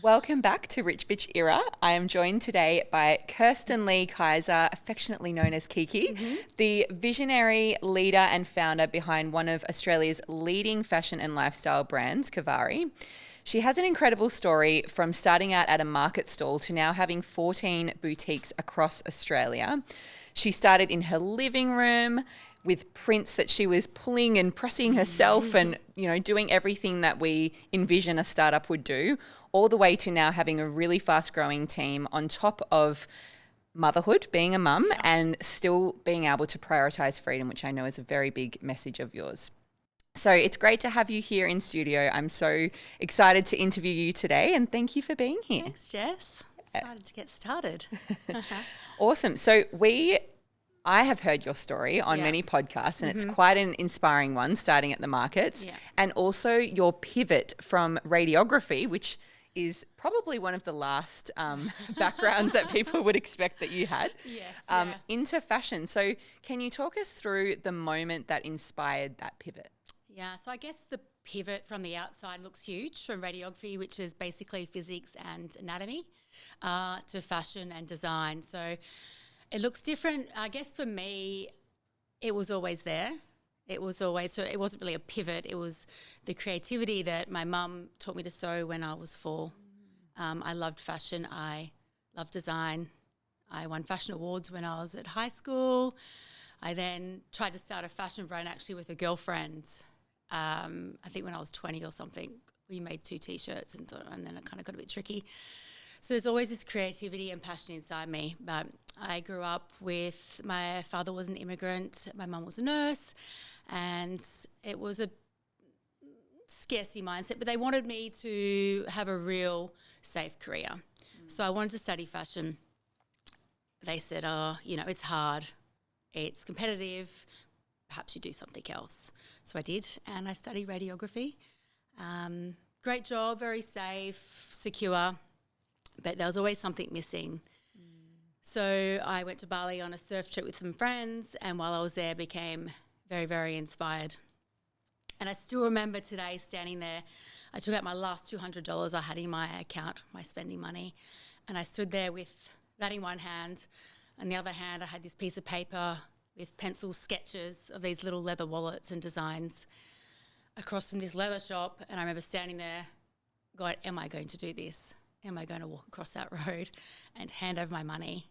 Welcome back to Rich Bish Era. I am joined today by Kirstin-Lee Kaiser, affectionately known as Kiki, the visionary leader and founder behind one of Australia's leading fashion and lifestyle brands, KIVARI. She has an incredible story from starting out at a market stall to now having 14 boutiques across Australia. She started in her living room with prints that she was pulling and pressing herself and, doing everything that we envision a startup would do, all the way to now having a really fast growing team on top of motherhood, being a mum, and still being able to prioritize freedom, which I know is a very big message of yours. So it's great to have you here in studio. I'm so excited to interview you today, and thank you for being here. Thanks, Jess. Excited to get started. Awesome. So I have heard your story on many podcasts, and it's quite an inspiring one, starting at the markets, and also your pivot from radiography, which is probably one of the last backgrounds that people would expect that you had, into fashion. So can you talk us through the moment that inspired that pivot? Yeah, so I guess the pivot from the outside looks huge, from radiography, which is basically physics and anatomy, to fashion and design. So it looks different. I guess for me, it was always there. It wasn't really a pivot. It was the creativity that my mum taught me to sew when I was 4. I loved fashion. I loved design. I won fashion awards when I was at high school. I then tried to start a fashion brand actually with a girlfriend. I think when I was 20 or something, we made 2 T-shirts and then it kind of got a bit tricky. So there's always this creativity and passion inside me. But I grew up with, my father was an immigrant, my mum was a nurse, and it was a scarcity mindset, but they wanted me to have a real safe career. So I wanted to study fashion. They said, it's hard, it's competitive, perhaps you do something else. So I did, and I studied radiography. Great job, very safe, secure, but there was always something missing. So I went to Bali on a surf trip with some friends, and while I was there, became very, very inspired. And I still remember today standing there. I took out my last $200 I had in my account, my spending money, and I stood there with that in one hand. On the other hand, I had this piece of paper with pencil sketches of these little leather wallets and designs across from this leather shop. And I remember standing there going, am I going to do this? Am I going to walk across that road and hand over my money?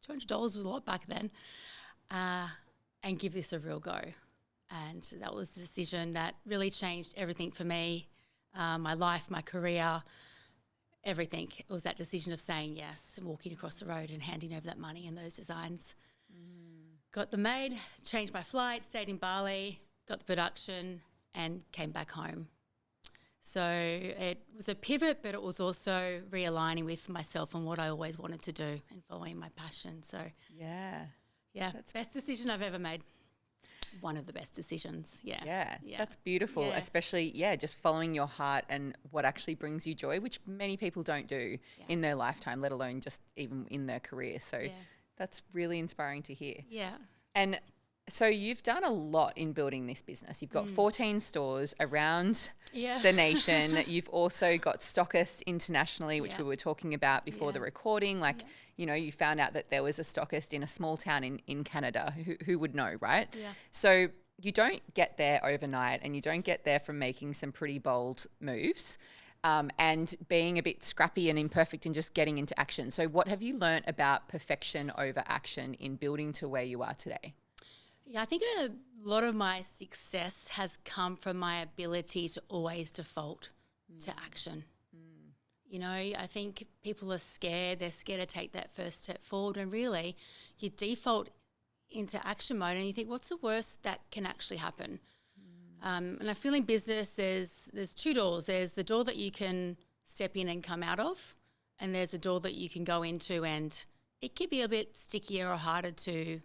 $200 was a lot back then, and give this a real go. And that was a decision that really changed everything for me, my life, my career, everything. It was that decision of saying yes and walking across the road and handing over that money and those designs. Got them made, changed my flight, stayed in Bali, got the production, and came back home. So it was a pivot, but it was also realigning with myself and what I always wanted to do and following my passion. So yeah, that's the best decision I've ever made. One of the best decisions. Yeah. That's beautiful. Especially just following your heart and what actually brings you joy, which many people don't do in their lifetime, let alone just even in their career. So that's really inspiring to hear. And so you've done a lot in building this business. You've got 14 stores around the nation. You've also got stockists internationally, which we were talking about before the recording. You found out that there was a stockist in a small town in Canada. Who would know, right? So you don't get there overnight, and you don't get there from making some pretty bold moves and being a bit scrappy and imperfect and just getting into action. So what have you learnt about perfection over action in building to where you are today? Yeah, I think a lot of my success has come from my ability to always default to action. I think people are scared. They're scared to take that first step forward, and really you default into action mode and you think, what's the worst that can actually happen? And I feel in business there's 2 doors. There's the door that you can step in and come out of, and there's a door that you can go into, and it could be a bit stickier or harder to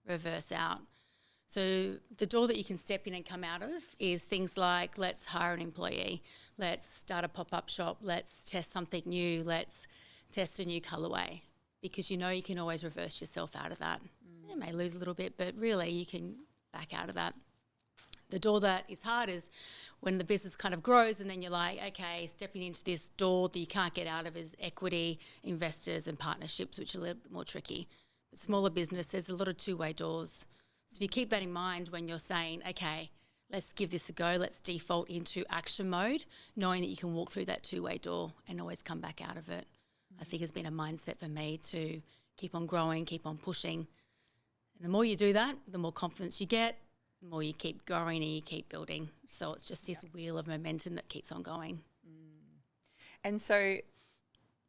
reverse out. So the door that you can step in and come out of is things like, let's hire an employee, let's start a pop-up shop, let's test something new, let's test a new colourway, because you can always reverse yourself out of that. You may lose a little bit, but really you can back out of that. The door that is hard is when the business kind of grows and then you're like, okay, stepping into this door that you can't get out of is equity, investors and partnerships, which are a little bit more tricky. But smaller business, there's a lot of two-way doors. So if you keep that in mind when you're saying, okay, let's give this a go, let's default into action mode, knowing that you can walk through that two-way door and always come back out of it, I think has been a mindset for me to keep on growing, keep on pushing. And the more you do that, the more confidence you get, the more you keep growing and you keep building. So it's just this wheel of momentum that keeps on going. And so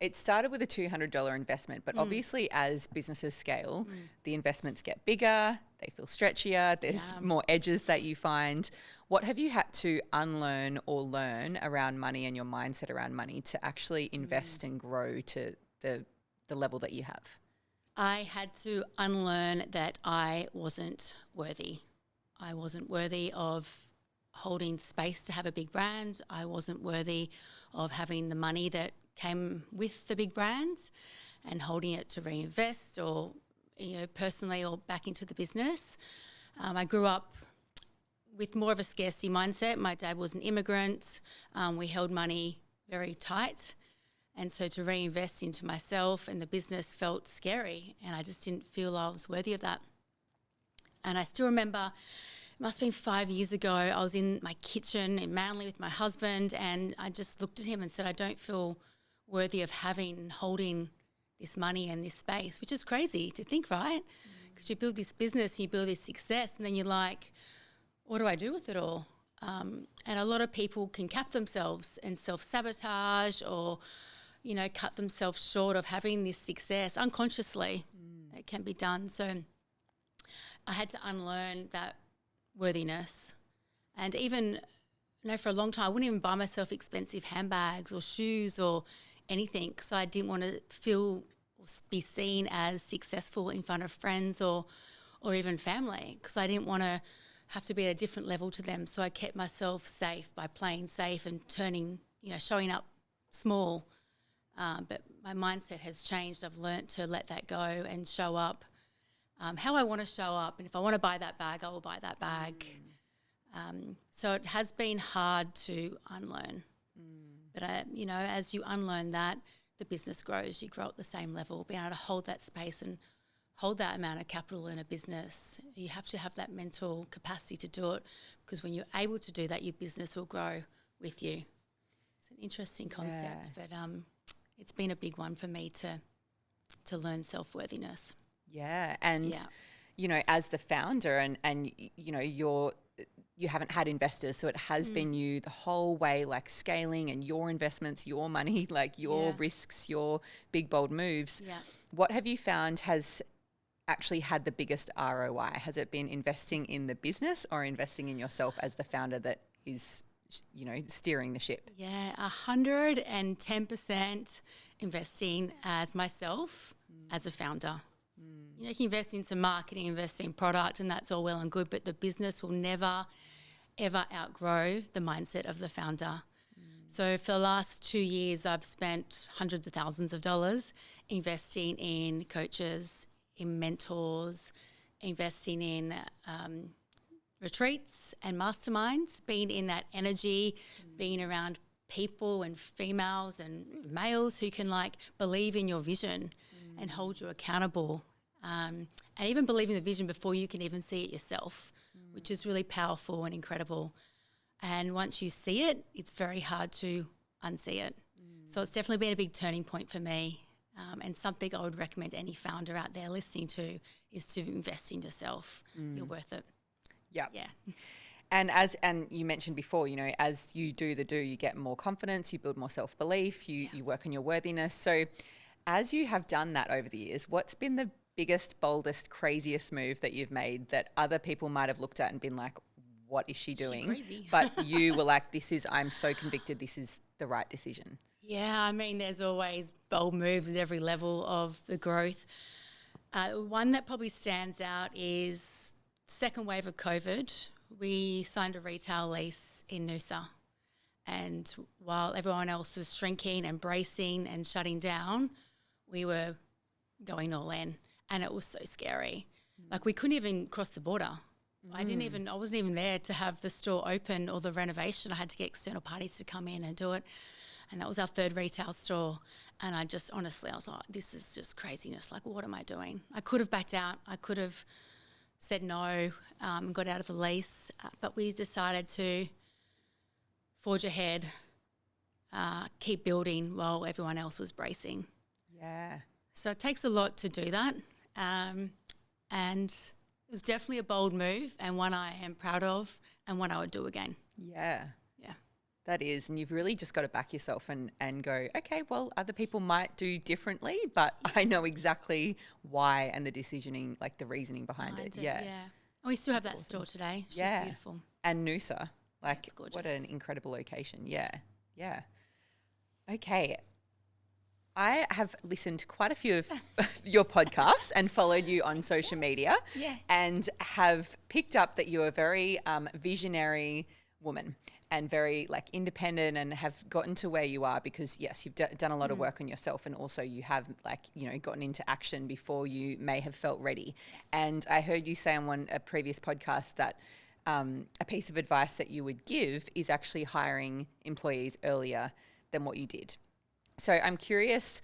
it started with a $200 investment, but obviously as businesses scale, the investments get bigger, they feel stretchier, there's more edges that you find. What have you had to unlearn or learn around money and your mindset around money to actually invest and grow to the level that you have? I had to unlearn that I wasn't worthy. I wasn't worthy of holding space to have a big brand. I wasn't worthy of having the money that came with the big brands and holding it to reinvest or, personally or back into the business. I grew up with more of a scarcity mindset. My dad was an immigrant. We held money very tight. And so to reinvest into myself and the business felt scary, and I just didn't feel I was worthy of that. And I still remember, it must have been 5 years ago, I was in my kitchen in Manly with my husband, and I just looked at him and said, I don't feel worthy of having and holding this money and this space, which is crazy to think, right? Because you build this business, you build this success, and then you're like, what do I do with it all? And a lot of people can cap themselves and self-sabotage or, cut themselves short of having this success unconsciously. It can be done. So I had to unlearn that worthiness. And even, for a long time, I wouldn't even buy myself expensive handbags or shoes or anything because I didn't want to feel or be seen as successful in front of friends or even family, because I didn't want to have to be at a different level to them. So I kept myself safe by playing safe and turning, showing up small. But my mindset has changed. I've learnt to let that go and show up how I want to show up. And if I want to buy that bag, I will buy that bag. So it has been hard to unlearn. But, as you unlearn that, the business grows. You grow at the same level. Being able to hold that space and hold that amount of capital in a business, you have to have that mental capacity to do it, because when you're able to do that, your business will grow with you. It's an interesting concept, but it's been a big one for me to learn self-worthiness. Yeah, and as the founder, and you haven't had investors, so it has been you the whole way, like scaling and your investments, your money, like your risks, your big bold moves. Yeah. What have you found has actually had the biggest ROI? Has it been investing in the business or investing in yourself as the founder that is, steering the ship? Yeah, 110% investing as myself as a founder. You can invest in some marketing, invest in product, and that's all well and good, but the business will never, ever outgrow the mindset of the founder. So for the last 2 years, I've spent hundreds of thousands of dollars investing in coaches, in mentors, investing in retreats and masterminds, being in that energy, being around people and females and males who can believe in your vision and hold you accountable. And even believe in the vision before you can even see it yourself, which is really powerful and incredible. And once you see it, it's very hard to unsee it. So it's definitely been a big turning point for me, and something I would recommend any founder out there listening to is to invest in yourself. You're worth it. Yeah. Yeah. And you mentioned before, as you do, you get more confidence, you build more self-belief, you work on your worthiness. So as you have done that over the years, what's been the biggest, boldest, craziest move that you've made that other people might have looked at and been like, what is she doing? Crazy. But you were like, I'm so convicted, this is the right decision. Yeah, there's always bold moves at every level of the growth. One that probably stands out is second wave of COVID. We signed a retail lease in Noosa. And while everyone else was shrinking and bracing and shutting down, we were going all in. And it was so scary. We couldn't even cross the border. I wasn't even there to have the store open or the renovation. I had to get external parties to come in and do it. And that was our third retail store. And I just, honestly, I was like, this is just craziness. Like, what am I doing? I could have backed out. I could have said no, and got out of the lease. But we decided to forge ahead, keep building while everyone else was bracing. Yeah. So it takes a lot to do that. And it was definitely a bold move and one I am proud of and one I would do again. Yeah. Yeah. That is. And you've really just got to back yourself and go, okay, well, other people might do differently, but I know exactly why and the decisioning, like the reasoning behind it. Yeah. Yeah. And we still have that store today. She's beautiful. And Noosa. Like, It's gorgeous. what an incredible location. Yeah. Yeah. Okay. I have listened to quite a few of your podcasts and followed you on social media and have picked up that you're a very visionary woman and very like independent and have gotten to where you are because, yes, you've done a lot of work on yourself and also you have like, you know, gotten into action before you may have felt ready. And I heard you say on a previous podcast that a piece of advice that you would give is actually hiring employees earlier than what you did. So I'm curious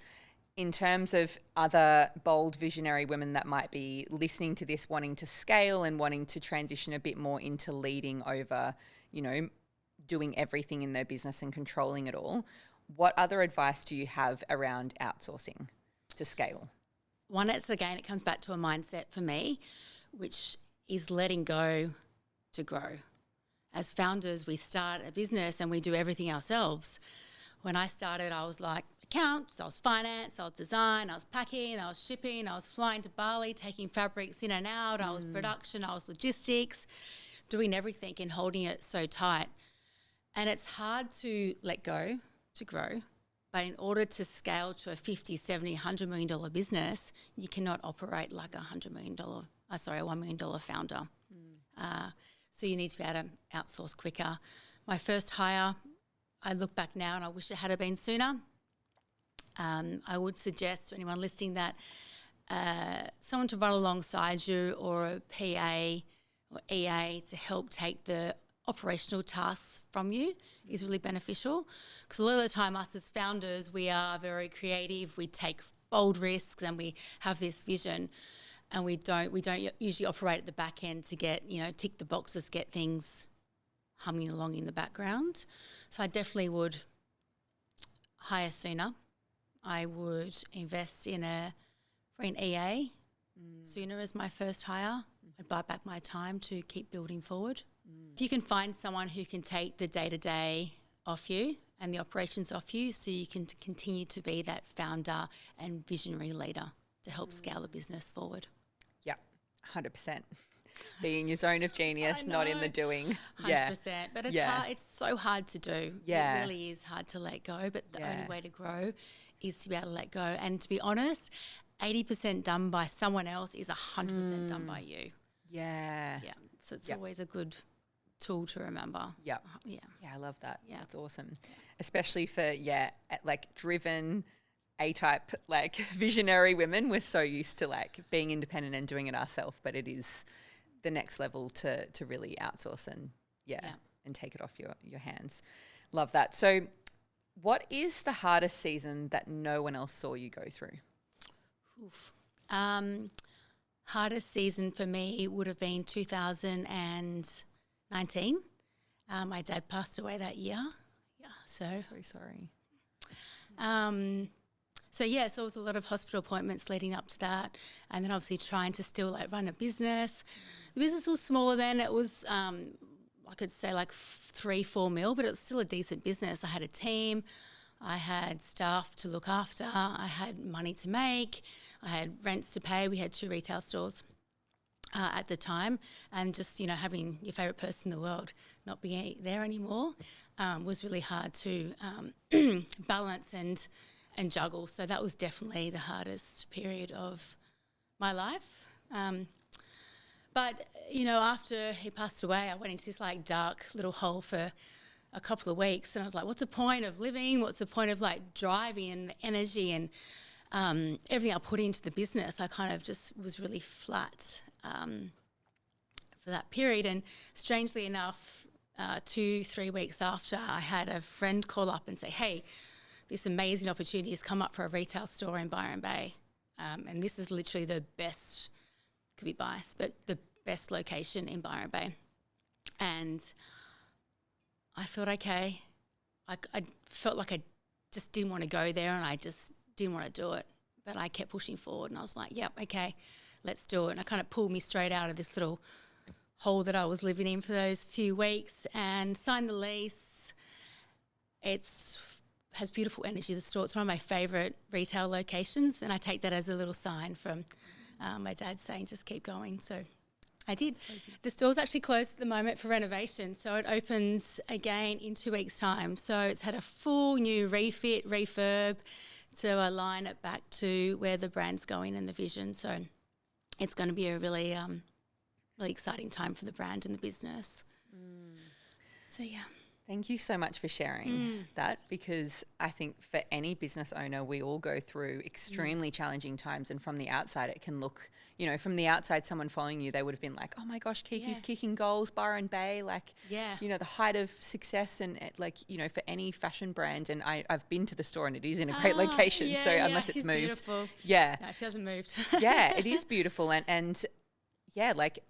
in terms of other bold visionary women that might be listening to this, wanting to scale and wanting to transition a bit more into leading over, you know, doing everything in their business and controlling it all. What other advice do you have around outsourcing to scale? One, it comes back to a mindset for me, which is letting go to grow. As founders, we start a business and we do everything ourselves. When I started, I was like accounts, I was finance, I was design, I was packing, I was shipping, I was flying to Bali, taking fabrics in and out, I was production, I was logistics, doing everything and holding it so tight. And it's hard to let go to grow, but in order to scale to a $50, $70, $100 million business, you cannot operate like a $1 million founder. So you need to be able to outsource quicker. My first hire, I look back now and I wish it had been sooner. I would suggest to anyone listening that someone to run alongside you or a PA or EA to help take the operational tasks from you is really beneficial. Because a lot of the time us as founders, we are very creative, we take bold risks and we have this vision and we don't usually operate at the back end to get, tick the boxes, get things humming along in the background. So I definitely would hire sooner. I would invest in an EA sooner as my first hire. I'd buy back my time to keep building forward. If you can find someone who can take the day-to-day off you and the operations off you so you can continue to be that founder and visionary leader to help scale the business forward. Yeah, 100%. Be in your zone of genius, not in the doing. 100%. But it's hard. It's so hard to do. Yeah. It really is hard to let go. But the only way to grow is to be able to let go. And to be honest, 80% done by someone else is 100% done by you. Yeah. Yeah. So it's always a good tool to remember. Yeah. Yeah. Yeah, I love that. Yeah. That's awesome. Especially for, like driven A-type, like visionary women. We're so used to like being independent and doing it ourselves, but it is the next level to really outsource and and take it off your hands. Love that. So what is the hardest season that no one else saw you go through? Oof. Hardest season for me would have been 2019. My dad passed away that year. Yeah, so sorry. So it was a lot of hospital appointments leading up to that, and then obviously trying to still like run a business. The business was smaller then. It was I could say like 3-4 mil, but it was still a decent business. I had a team, I had staff to look after, I had money to make, I had rents to pay. We had 2 retail stores at the time, and just having your favourite person in the world not being there anymore was really hard to balance and juggle. So that was definitely the hardest period of my life. But after he passed away, I went into this like dark little hole for a couple of weeks, and I was like, what's the point of living? What's the point of like driving and energy and everything I put into the business? I kind of just was really flat for that period. And strangely enough, 2-3 weeks after, I had a friend call up and say, hey, this amazing opportunity has come up for a retail store in Byron Bay. And this is literally the best, could be biased, but the best location in Byron Bay. And I thought, okay, I felt like I just didn't want to go there, and I just didn't want to do it. But I kept pushing forward, and I was like, yep, okay, let's do it. And it kind of pulled me straight out of this little hole that I was living in for those few weeks and signed the lease. Has beautiful energy, the store. It's one of my favourite retail locations, and I take that as a little sign from my dad saying just keep going. So I did. So the store's actually closed at the moment for renovation, so it opens again in 2 weeks' time. So it's had a full new refit, refurb to align it back to where the brand's going and the vision. So it's going to be a really, really exciting time for the brand and the business. So, yeah. Thank you so much for sharing that, because I think for any business owner, we all go through extremely challenging times, and from the outside it can look, from the outside, someone following you, they would have been like, oh my gosh, Kiki's kicking goals, Byron Bay, the height of success, and for any fashion brand, and I've been to the store and it is in a great location, so unless it's moved. Beautiful. Yeah. No, she hasn't moved. Yeah, it is beautiful, and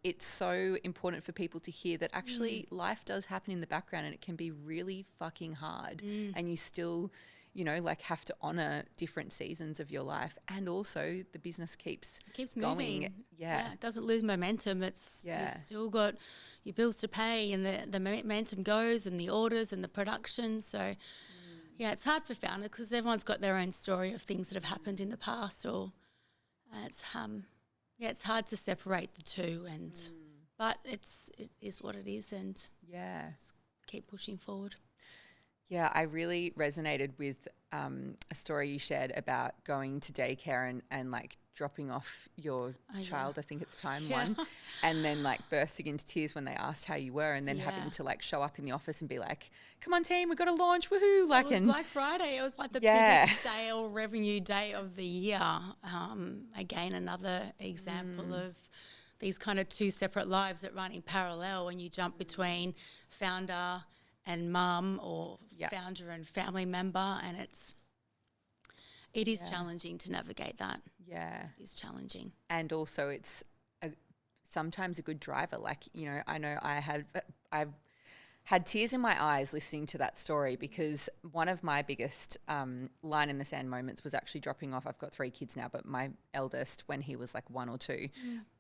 it's so important for people to hear that actually life does happen in the background, and it can be really fucking hard, and you still, have to honor different seasons of your life, and also the business keeps going. Moving. Yeah, it doesn't lose momentum. You've still got your bills to pay, and the momentum goes, and the orders and the production. So, it's hard for founders because everyone's got their own story of things that have happened in the past, it's hard to separate the two, but it is what it is, and keep pushing forward. Yeah, I really resonated with a story you shared about going to daycare and dropping off your child, I think at the time, one, and then bursting into tears when they asked how you were, and then having to show up in the office and be like, come on team, we've got to launch, woohoo. It was Black Friday. It was the biggest sale revenue day of the year. Again, another example of these kind of two separate lives that run in parallel when you jump between founder and mum, or founder and family member, and it is challenging to navigate that. Yeah. It is challenging. And also it's sometimes a good driver. I know I've had tears in my eyes listening to that story, because one of my biggest line in the sand moments was actually dropping off. I've got 3 kids now, but my eldest, when he was 1 or 2,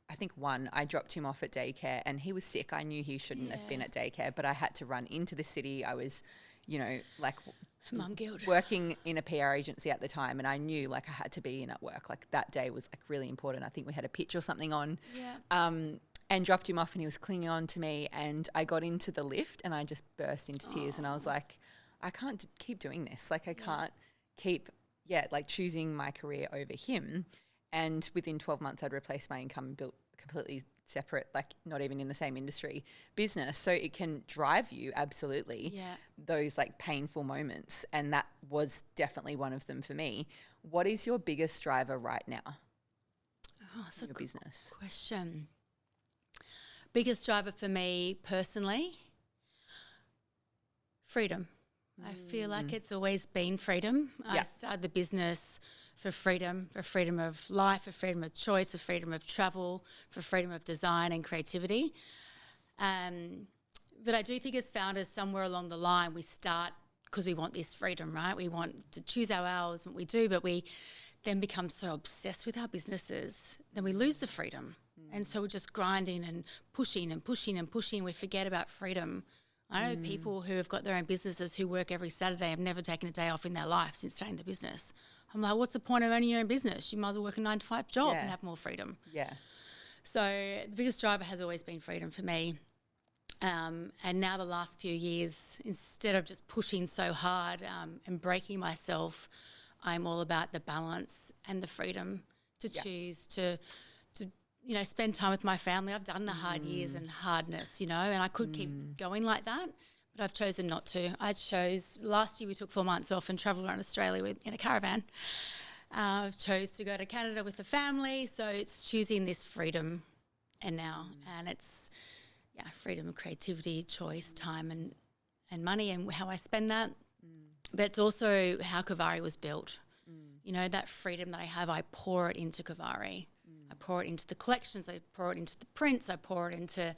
I think 1, I dropped him off at daycare, and he was sick. I knew he shouldn't have been at daycare, but I had to run into the city. I was, mum guilt, working in a PR agency at the time, and I knew I had to be in at work. That day was really important. I think we had a pitch or something on, and dropped him off, and he was clinging on to me, and I got into the lift and I just burst into tears, and I was like, I can't keep doing this. I can't keep, choosing my career over him. And within 12 months, I'd replaced my income and built a completely separate, not even in the same industry, business. So it can drive you, absolutely, those painful moments. And that was definitely one of them for me. What is your biggest driver right now? That's a good business question. Biggest driver for me personally, freedom. I feel like it's always been freedom. I started the business for freedom of life, for freedom of choice, for freedom of travel, for freedom of design and creativity. But I do think as founders, somewhere along the line, we start because we want this freedom, right? We want to choose our hours, what we do, but we then become so obsessed with our businesses, then we lose the freedom. And so we're just grinding and pushing and pushing and pushing. We forget about freedom. I know people who have got their own businesses who work every Saturday, have never taken a day off in their life since starting the business. I'm like, what's the point of owning your own business? You might as well work a 9-to-5 job and have more freedom. Yeah. So the biggest driver has always been freedom for me. And now the last few years, instead of just pushing so hard and breaking myself, I'm all about the balance and the freedom to choose to spend time with my family. I've done the hard years and hardness, and I could keep going like that, but I've chosen not to. Last year we took 4 months off and travelled around Australia in a caravan. I've chose to go to Canada with the family, so it's choosing this freedom and it's freedom, creativity, choice, time and money and how I spend that. But it's also how KIVARI was built. You know, that freedom that I have, I pour it into KIVARI. I pour it into the collections, I pour it into the prints, I pour it into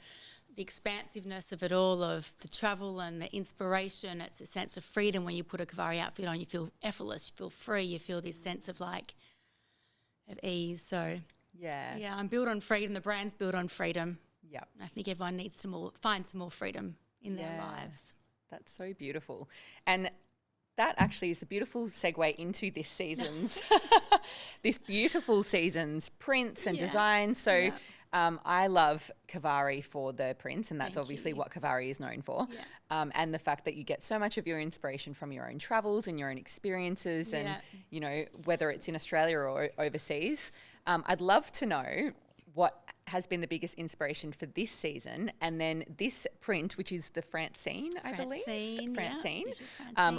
the expansiveness of it all, of the travel and the inspiration. It's a sense of freedom when you put a KIVARI outfit on. You feel effortless, you feel free, you feel this sense of ease. So I'm built on freedom. The brand's built on freedom. Yeah, I think everyone needs to find some more freedom in their lives. That's so beautiful. And that actually is a beautiful segue into this season's, this beautiful season's prints and designs. So I love KIVARI for the prints, and that's obviously what KIVARI is known for. And the fact that you get so much of your inspiration from your own travels and your own experiences and, you know, whether it's in Australia or overseas. I'd love to know what has been the biggest inspiration for this season, and then this print, which is the Francine, I believe. Francine,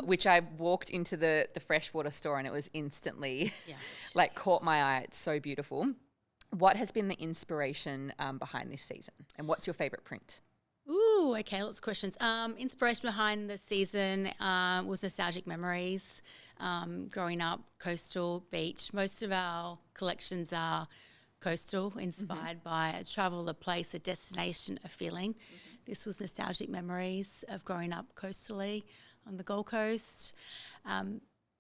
which I walked into the freshwater store and it was instantly like caught my eye. It's so beautiful. What has been the inspiration behind this season, and what's your favourite print? Ooh, okay, lots of questions. Inspiration behind the season was nostalgic memories. Growing up, coastal, beach. Most of our collections are coastal, inspired by a travel, a place, a destination, a feeling. This was nostalgic memories of growing up coastally on the Gold Coast.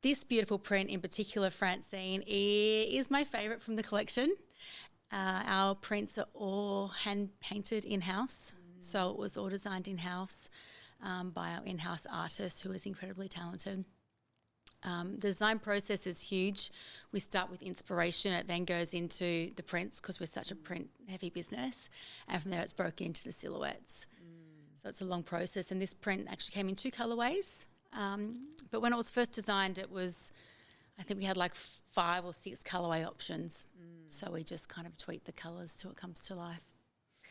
This beautiful print in particular, Francine, is my favourite from the collection. Our prints are all hand-painted in-house, so it was all designed in-house by our in-house artist who is incredibly talented. The design process is huge. We start with inspiration. It then goes into the prints because we're such a print-heavy business. And from there, it's broken into the silhouettes. So it's a long process. And this print actually came in 2 colourways. But when it was first designed, I think we had like 5 or 6 colourway options. So we just kind of tweak the colours till it comes to life.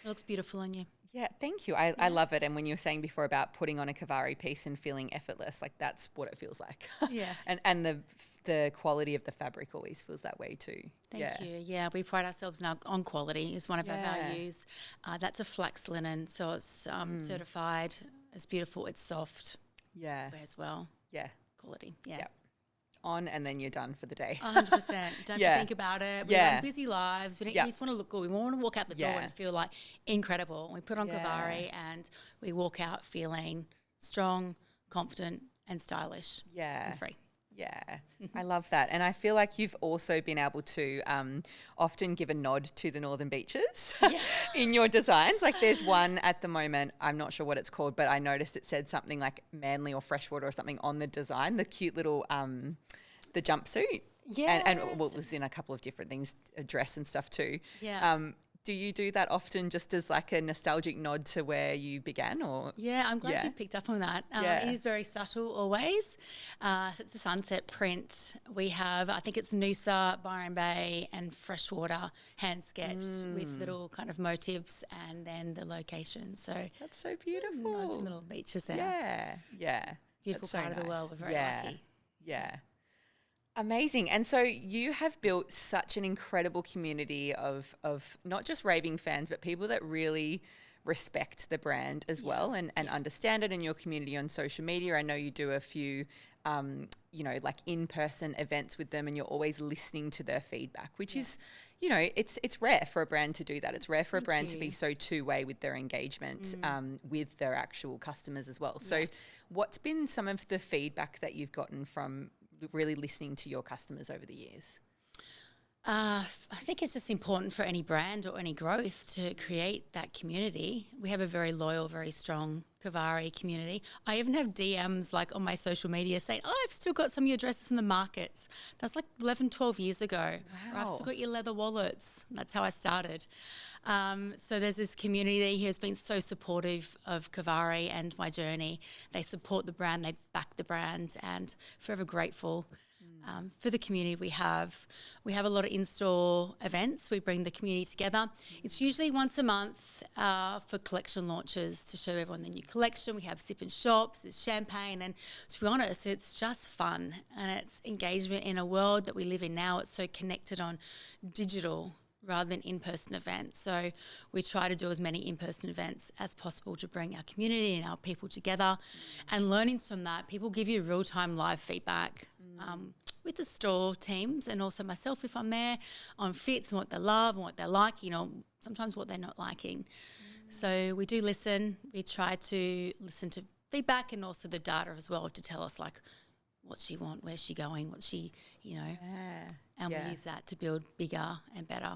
It looks beautiful on you. Yeah, thank you. I love it. And when you were saying before about putting on a KIVARI piece and feeling effortless, like that's what it feels like. Yeah. And the quality of the fabric always feels that way too. Thank you. Yeah, we pride ourselves now on quality is one of our values. That's a flax linen, so it's certified. It's beautiful. It's soft. Yeah. Wears well. Yeah. Quality. Yeah. On and then you're done for the day. 100%. Don't have to think about it. We have busy lives. We just want to look good. We want to walk out the door and feel like incredible. We put on KIVARI and we walk out feeling strong, confident and stylish and free. Yeah, I love that. And I feel like you've also been able to often give a nod to the Northern Beaches in your designs. Like there's one at the moment, I'm not sure what it's called, but I noticed it said something like Manly or Freshwater or something on the design, the cute little the jumpsuit. Yeah. And well, it was in a couple of different things, a dress and stuff too. Yeah. Do you do that often just as like a nostalgic nod to where you began? Or yeah, I'm glad you picked up on that. It is very subtle always. So it's a sunset print. We have, I think it's Noosa, Byron Bay and Freshwater hand sketched with little kind of motifs and then the location. So that's so beautiful. Nods and little beaches there. Yeah. Beautiful that's part so of the world. We're very lucky. Yeah. Amazing. And so you have built such an incredible community of not just raving fans, but people that really respect the brand as well and understand it in your community on social media. I know you do a few, like in-person events with them and you're always listening to their feedback, which is, it's rare for a brand to do that. It's rare for a brand to be so two-way with their engagement with their actual customers as well. So what's been some of the feedback that you've gotten from really listening to your customers over the years? I think it's just important for any brand or any growth to create that community. We have a very loyal, very strong KIVARI community. I even have DMs like on my social media saying, I've still got some of your dresses from the markets. That's like 11, 12 years ago. Wow. Or I've still got your leather wallets. That's how I started. So there's this community who has been so supportive of KIVARI and my journey. They support the brand, they back the brand, and forever grateful for the community we have. We have a lot of in-store events. We bring the community together. It's usually once a month for collection launches to show everyone the new collection. We have sip and shops, there's champagne, and to be honest, it's just fun and it's engagement in a world that we live in now. It's so connected on digital. rather than in-person events. So we try to do as many in-person events as possible to bring our community and our people together. And learnings from that, people give you real-time live feedback with the store teams and also myself if I'm there on fits and what they love and what they like, you know, sometimes what they're not liking. So we do listen. We try to listen to feedback and also the data as well to tell us like what's she want, where's she going, what's she, you know. And we use that to build bigger and better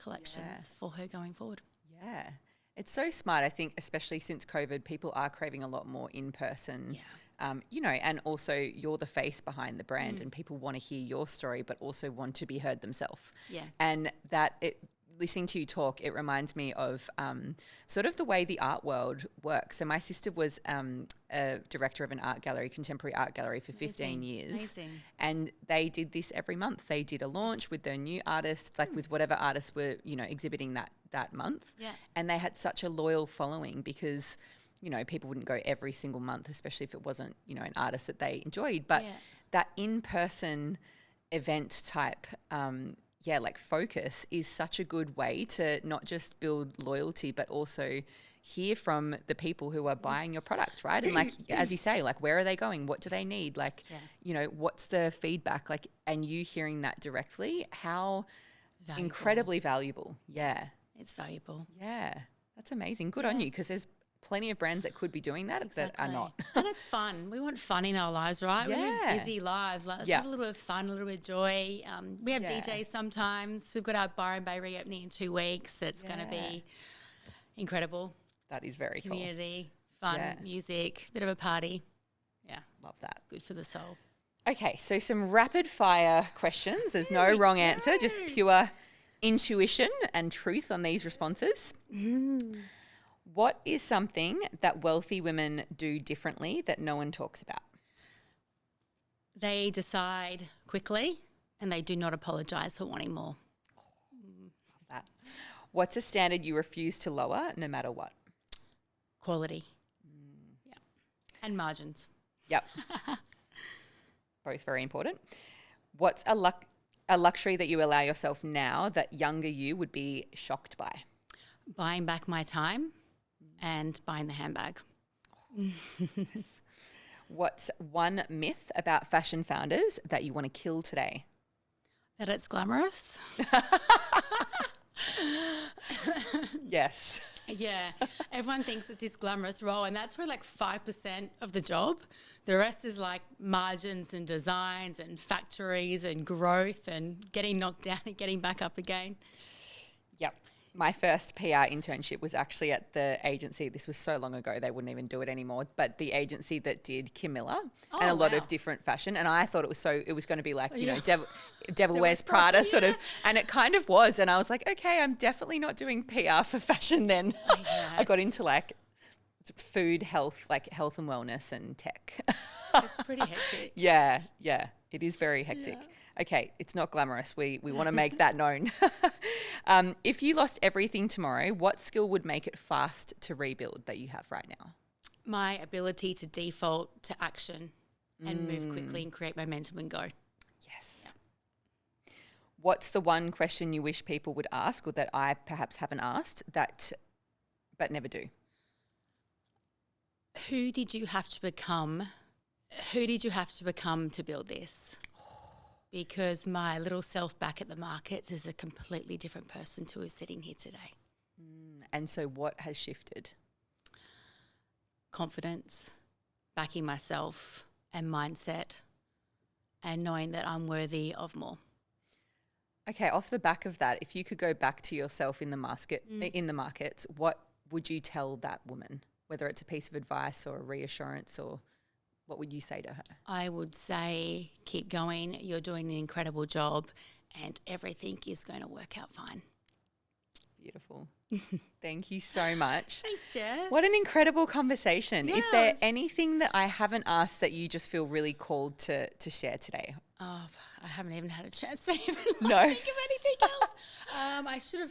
collections for her going forward. Yeah. It's so smart. I think especially since COVID, people are craving a lot more in person. You know, and also you're the face behind the brand and people want to hear your story but also want to be heard themselves. And listening to you talk, it reminds me of sort of the way the art world works. So my sister was a director of an art gallery, contemporary art gallery for 15 years. Amazing. And they did this every month. They did a launch with their new artists, like with whatever artists were, you know, exhibiting that month. And they had such a loyal following because, you know, people wouldn't go every single month, especially if it wasn't, you know, an artist that they enjoyed. But that in-person event type like focus is such a good way to not just build loyalty, but also hear from the people who are buying your product, right? And like, as you say, like, where are they going? What do they need? Like, you know, what's the feedback? Like, and you hearing that directly, how incredibly valuable. It's valuable. That's amazing. Good on you, because there's plenty of brands that could be doing that that are not. And it's fun. We want fun in our lives, right? We live busy lives. Like, let's have a little bit of fun, a little bit of joy. We have DJs sometimes. We've got our Byron Bay reopening in 2 weeks. It's going to be incredible. That is very Community, fun, music, bit of a party. Love that. It's good for the soul. Okay, so some rapid fire questions. There's no wrong answer, just pure intuition and truth on these responses. What is something that wealthy women do differently that no one talks about? They decide quickly and they do not apologise for wanting more. Love that. What's a standard you refuse to lower no matter what? Quality. And margins. Both very important. What's a luxury that you allow yourself now that younger you would be shocked by? Buying back my time and buying the handbag. What's one myth about fashion founders that you want to kill today? That it's glamorous. Yes. Everyone thinks it's this glamorous role, and that's where like 5% of the job. The rest is like margins and designs and factories and growth and getting knocked down and getting back up again. My first PR internship was actually at the agency. This was so long ago, they wouldn't even do it anymore. But the agency that did Camilla and a lot of different fashion. And I thought it was going to be like, you know, Devil Wears Prada sort of. And it kind of was. And I was like, okay, I'm definitely not doing PR for fashion then. I got into like food, health, like health and wellness and tech. It's pretty hectic. It is very hectic. Okay, it's not glamorous. We want to make that known. If you lost everything tomorrow, what skill would make it fast to rebuild that you have right now? My ability to default to action and move quickly and create momentum and go. Yes. What's the one question you wish people would ask, or that I perhaps haven't asked but never do? Who did you have to become? Who did you have to become to build this? Because my little self back at the markets is a completely different person to who's sitting here today. And so what has shifted? Confidence, backing myself and mindset, and knowing that I'm worthy of more. Okay, off the back of that, if you could go back to yourself in the markets, what would you tell that woman? Whether it's a piece of advice or a reassurance, or what would you say to her? I would say keep going. You're doing an incredible job and everything is going to work out fine. Beautiful. Thank you so much. Thanks, Jess. What an incredible conversation. Yeah. Is there anything that I haven't asked that you just feel really called to share today? Oh, I haven't even had a chance to even think of anything else. I should have,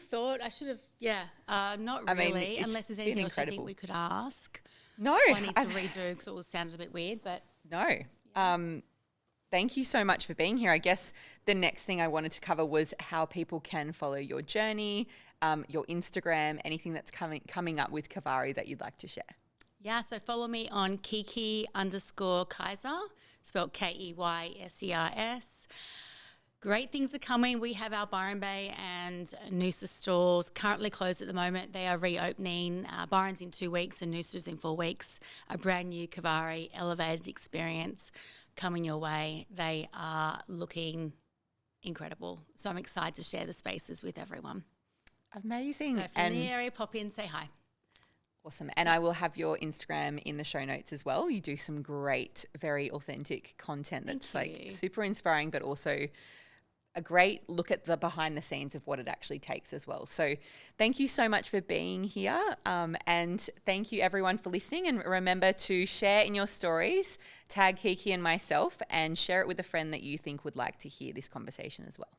not really, unless there's anything else I think we could ask. No. I need to redo because it all sounded a bit weird, but. No. Thank you so much for being here. I guess the next thing I wanted to cover was how people can follow your journey, your Instagram, anything that's coming up with KIVARI that you'd like to share. Yeah, so follow me on Kiki_Kaiser, spelled KEYSERS. Great things are coming. We have our Byron Bay and Noosa stores currently closed at the moment. They are reopening. Byron's in 2 weeks and Noosa's in 4 weeks. A brand new KIVARI elevated experience coming your way. They are looking incredible. So I'm excited to share the spaces with everyone. Amazing. So if you're in the area, pop in, say hi. Awesome. And I will have your Instagram in the show notes as well. You do some great, very authentic content that's like super inspiring, but also a great look at the behind the scenes of what it actually takes as well. So thank you so much for being here. And thank you everyone for listening. And remember to share in your stories, tag Kiki and myself, and share it with a friend that you think would like to hear this conversation as well.